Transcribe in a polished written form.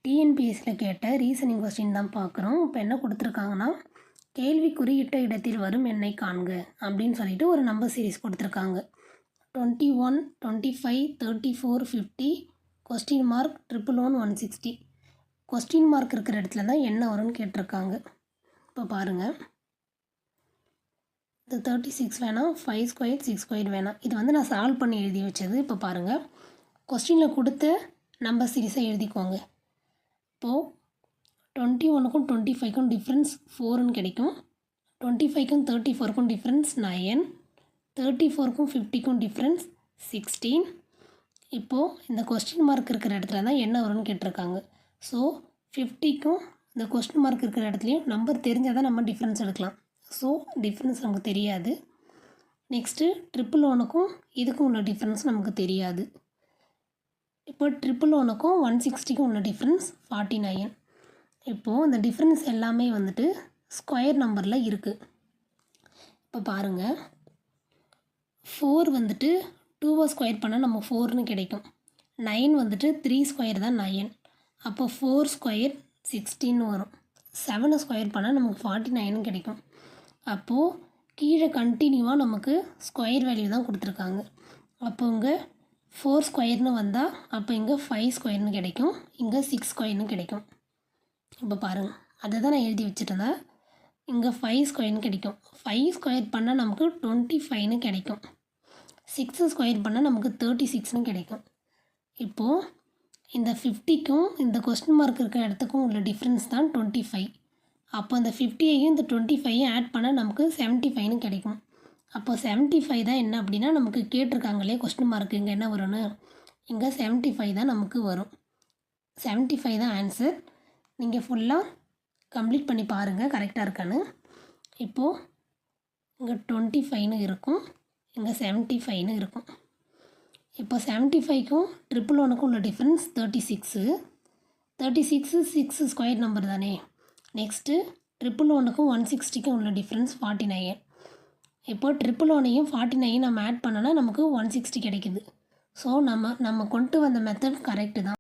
டிஎன்பிஎஸ்சியில் கேட்ட reasoning question தான் பார்க்குறோம். இப்போ என்ன கொடுத்துருக்காங்கன்னா, கேள்வி குறியிட்ட இடத்தில் வரும் எண்ணை காண்க அப்படின்னு சொல்லிட்டு ஒரு நம்பர் சீரிஸ் கொடுத்துருக்காங்க. 21, 25, 34, 50, கொஸ்டின் மார்க் 111, 160. கொஸ்டின் மார்க் இருக்கிற இடத்துல தான் என்ன வரும்னு கேட்டிருக்காங்க. இப்போ பாருங்கள், இந்த 36 வேணாம், 5 ஸ்கொயர் 6 ஸ்கொயர் வேணாம். இது வந்து நான் சால்வ் பண்ணி எழுதி வச்சது. இப்போ பாருங்கள், கொஸ்டினில் கொடுத்த நம்பர் சீரிஸை எழுதிக்கோங்க. இப்போது 21க்கும் 25க்கும் டிஃப்ரென்ஸ் 4ன்னு கிடைக்கும். 25க்கும் 34க்கும் டிஃப்ரென்ஸ் 9. 34க்கும் 50க்கும் டிஃப்ரென்ஸ் 16. இப்போது இந்த கொஸ்டின் மார்க் இருக்கிற இடத்துல தான் என்ன வரும்னு கேட்டிருக்காங்க. ஸோ 50க்கும் இந்த கொஸ்டின் மார்க் இருக்கிற இடத்துலையும் நம்பர் தெரிஞ்சால் தான் நம்ம டிஃப்ரென்ஸ் எடுக்கலாம். ஸோ டிஃப்ரென்ஸ் நமக்கு தெரியாது. நெக்ஸ்ட்டு 111க்கும் இதுக்கும் உள்ள டிஃப்ரென்ஸ் நமக்கு தெரியாது. இப்போ 111க்கும் 160க்கும் உள்ள டிஃப்ரென்ஸ் 49. இப்போது இந்த டிஃப்ரென்ஸ் எல்லாமே வந்துட்டு ஸ்கொயர் நம்பரில் இருக்குது. இப்போ பாருங்கள், 4 வந்துட்டு 2 ஸ்கொயர் பண்ணால் நம்ம 4ன்னு கிடைக்கும். 9 வந்துட்டு 3 ஸ்கொயர் தான் 9. அப்போ 4 ஸ்கொயர் 16 வரும். 7 ஸ்கொயர் பண்ணால் நமக்கு 49ன்னு கிடைக்கும். அப்போது கீழே கண்டினியூவாக நமக்கு ஸ்கொயர் வேல்யூ தான் கொடுத்துருக்காங்க. அப்போ இங்கே 4 ஸ்கொயர்னு வந்தால் அப்போ இங்கே 5 ஸ்கொயர்னு கிடைக்கும், இங்கே 6 ஸ்கொயர்னு கிடைக்கும். இப்போ பாருங்கள், அதை தான் நான் எழுதி வச்சுருந்தேன். இங்கே 5 ஸ்கொயர்னு கிடைக்கும். 5 ஸ்கொயர் பண்ணால் நமக்கு 25ன்னு கிடைக்கும். 6 ஸ்கொயர் பண்ணால் நமக்கு 36ன்னு கிடைக்கும். இப்போது இந்த 50க்கும் இந்த கொஸ்டின் மார்க் இருக்கிற இடத்துக்கும் உள்ள டிஃப்ரென்ஸ் தான் 25. அப்போ இந்த 50ஐயும் இந்த 25ஐயும் ஆட் பண்ணால் நமக்கு 75ன்னு கிடைக்கும். அப்போ 75 தான் என்ன அப்படின்னா நமக்கு கேட்டிருக்காங்களே கொஸ்டின் மார்க்கு இங்கே என்ன வரும்னு, இங்கே 75 தான் நமக்கு வரும். 75 தான் ஆன்சர். நீங்கள் ஃபுல்லாக கம்ப்ளீட் பண்ணி பாருங்கள் கரெக்டாக இருக்கான்னு. இப்போது இங்கே 25ன்னு இருக்கும், இங்கே 75ன்னு இருக்கும். இப்போ 75க்கும் 111க்கும் உள்ள டிஃப்ரென்ஸ் 36. 36 6 ஸ்கொயர் நம்பர் தானே. நெக்ஸ்ட்டு 111க்கும் 160க்கும் உள்ள டிஃப்ரென்ஸ் 49. இப்போ 111ஐயும் 49ஐயும் நம்ம ஆட் பண்ணோன்னா நமக்கு 160 கிடைக்குது. ஸோ நம்ம கொண்டு வந்த மெத்தட் கரெக்டு தான்.